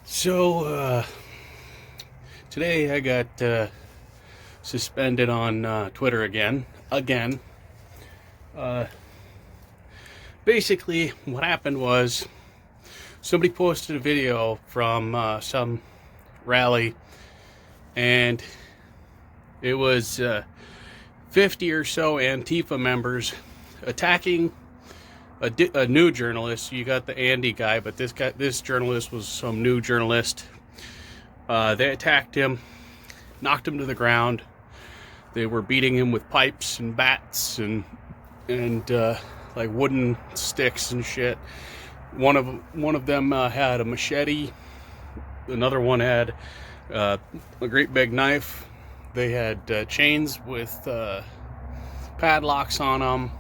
So today I got suspended on Twitter again. Uh, Basically, what happened was somebody posted a video from some rally, and it was 50 or so Antifa members attacking a new journalist. You got the Andy guy, but this journalist was some new journalist. They attacked him, knocked him to the ground. They were beating him with pipes and bats and like wooden sticks and shit. One of them had a machete. Another one had a great big knife. They had chains with padlocks on them.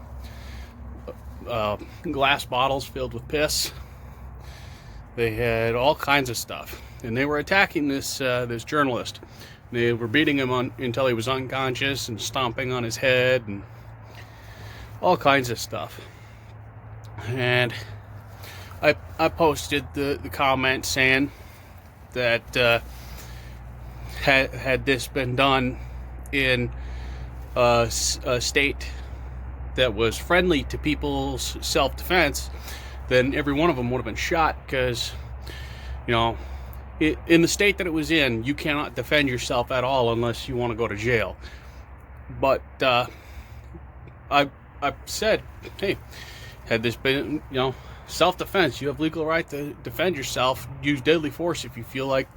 Glass bottles filled with piss. They had all kinds of stuff, and they were attacking this journalist. They were beating him until he was unconscious and stomping on his head and all kinds of stuff. And I posted the comment saying that had this been done in a state that was friendly to people's self-defense, then every one of them would have been shot, because, you know, in the state that it was in, you cannot defend yourself at all unless you want to go to jail. But I said, hey, had this been, self-defense, you have legal right to defend yourself. Use deadly force if you feel like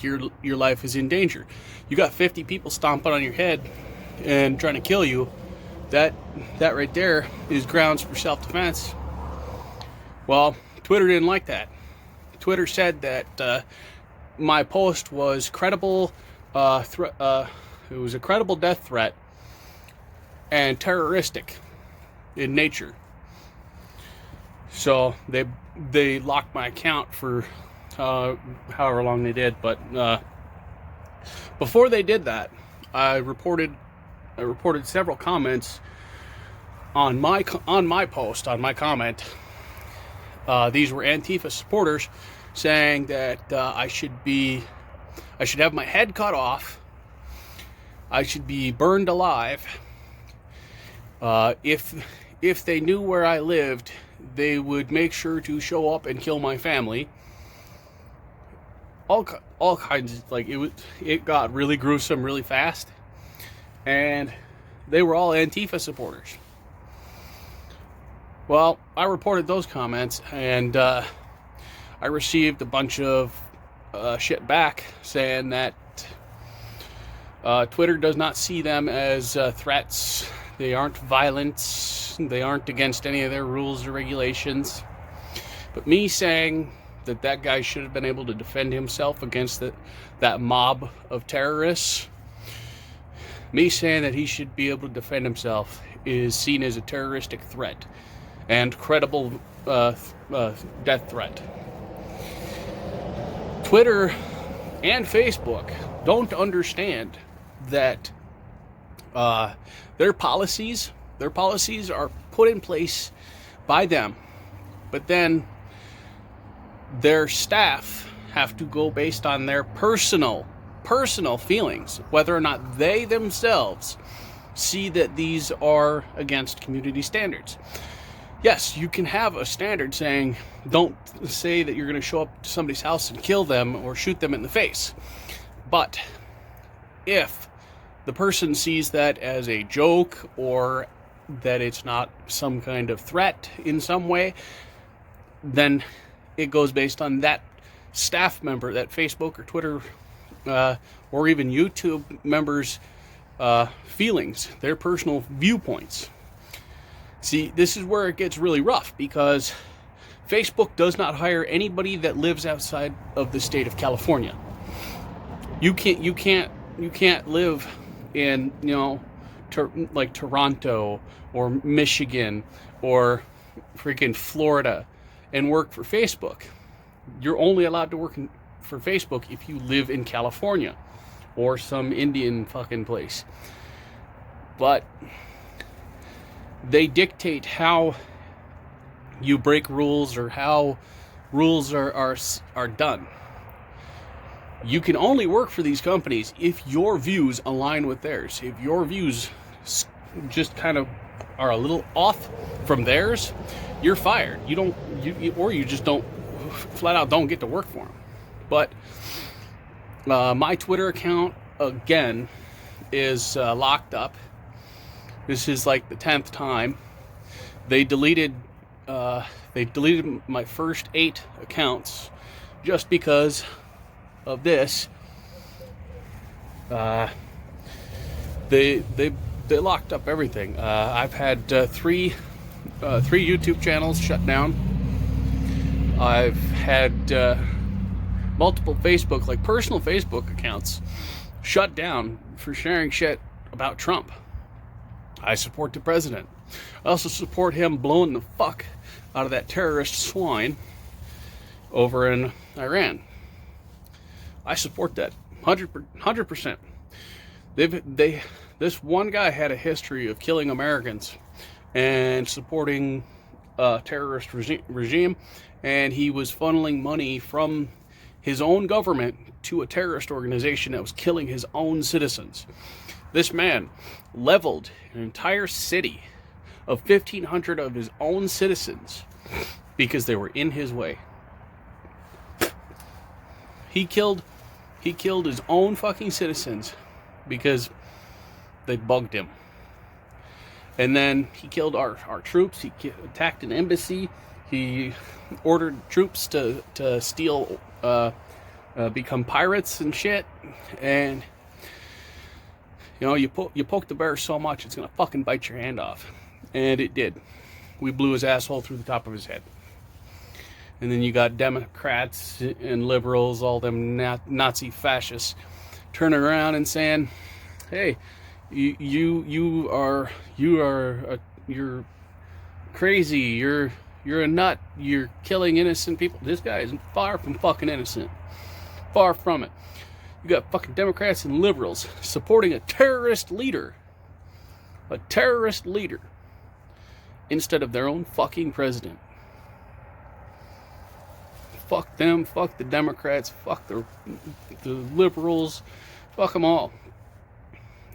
your life is in danger. You got 50 people stomping on your head and trying to kill you. That right there is grounds for self-defense. Well, Twitter didn't like that. Twitter said that my post was credible. It was a credible death threat and terroristic in nature. So they locked my account for however long they did. But before they did that, I reported several comments on my post, on my comment. These were Antifa supporters saying that I should have my head cut off. I should be burned alive. If they knew where I lived, they would make sure to show up and kill my family. All kinds of, it got really gruesome really fast, and they were all Antifa supporters. Well, I reported those comments, and I received a bunch of shit back saying that Twitter does not see them as threats. They aren't violent. They aren't against any of their rules or regulations. But me saying that guy should have been able to defend himself against that mob of terrorists, me saying that he should be able to defend himself is seen as a terroristic threat and credible death threat. Twitter and Facebook don't understand that their policies are put in place by them, but then their staff have to go based on their personal feelings, whether or not they themselves see that these are against community standards. Yes, you can have a standard saying, don't say that you're going to show up to somebody's house and kill them or shoot them in the face. But if the person sees that as a joke, or that it's not some kind of threat in some way, then it goes based on that staff member, that Facebook or Twitter or even YouTube members' feelings, their personal viewpoints. See, this is where it gets really rough, because Facebook does not hire anybody that lives outside of the state of California. You can't live in, like Toronto or Michigan or freaking Florida and work for Facebook. You're only allowed to work for Facebook if you live in California or some Indian fucking place. But they dictate how you break rules or how rules are done. You can only work for these companies if your views align with theirs. If your views just kind of are a little off from theirs, you're fired. You just don't, flat out don't get to work for them. But my Twitter account, again, is locked up. This is like the 10th time. They deleted my first 8 accounts just because of this. They locked up everything. I've had 3 YouTube channels shut down. I've had multiple Facebook, like personal Facebook accounts, shut down for sharing shit about Trump. I support the president. I also support him blowing the fuck out of that terrorist swine over in Iran. I support that 100%. This one guy had a history of killing Americans and supporting a terrorist regime, and he was funneling money from his own government to a terrorist organization that was killing his own citizens. This man leveled an entire city of 1,500 of his own citizens because they were in his way. He killed his own fucking citizens because they bugged him. And then he killed our troops. He attacked an embassy. He ordered troops to steal, become pirates and shit. And you know, you poke the bear so much, it's gonna fucking bite your hand off. And it did. We blew his asshole through the top of his head. And then you got Democrats and liberals, all them Nazi fascists, turning around and saying, "Hey, you're crazy. You're a nut. You're killing innocent people." This guy is far from fucking innocent. Far from it. You got fucking Democrats and liberals supporting a terrorist leader. A terrorist leader. Instead of their own fucking president. Fuck them, fuck the Democrats, fuck the liberals, fuck them all.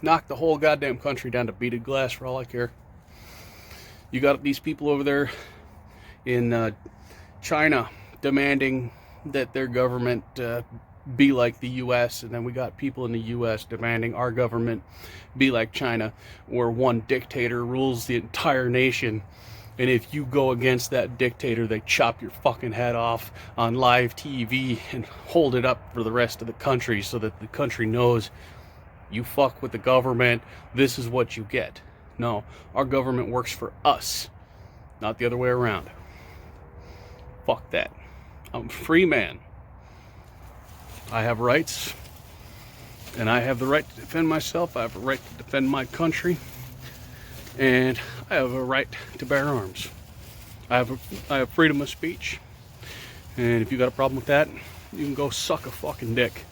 Knock the whole goddamn country down to beaded glass for all I care. You got these people over there in China demanding that their government be like the U.S., and then we got people in the U.S. demanding our government be like China, where one dictator rules the entire nation. And if you go against that dictator, they chop your fucking head off on live TV and hold it up for the rest of the country so that the country knows you fuck with the government, this is what you get. No, our government works for us, not the other way around. Fuck that. I'm a free man. I have rights, and I have the right to defend myself. I have a right to defend my country. And I have a right to bear arms. I have freedom of speech. And if you got a problem with that, you can go suck a fucking dick.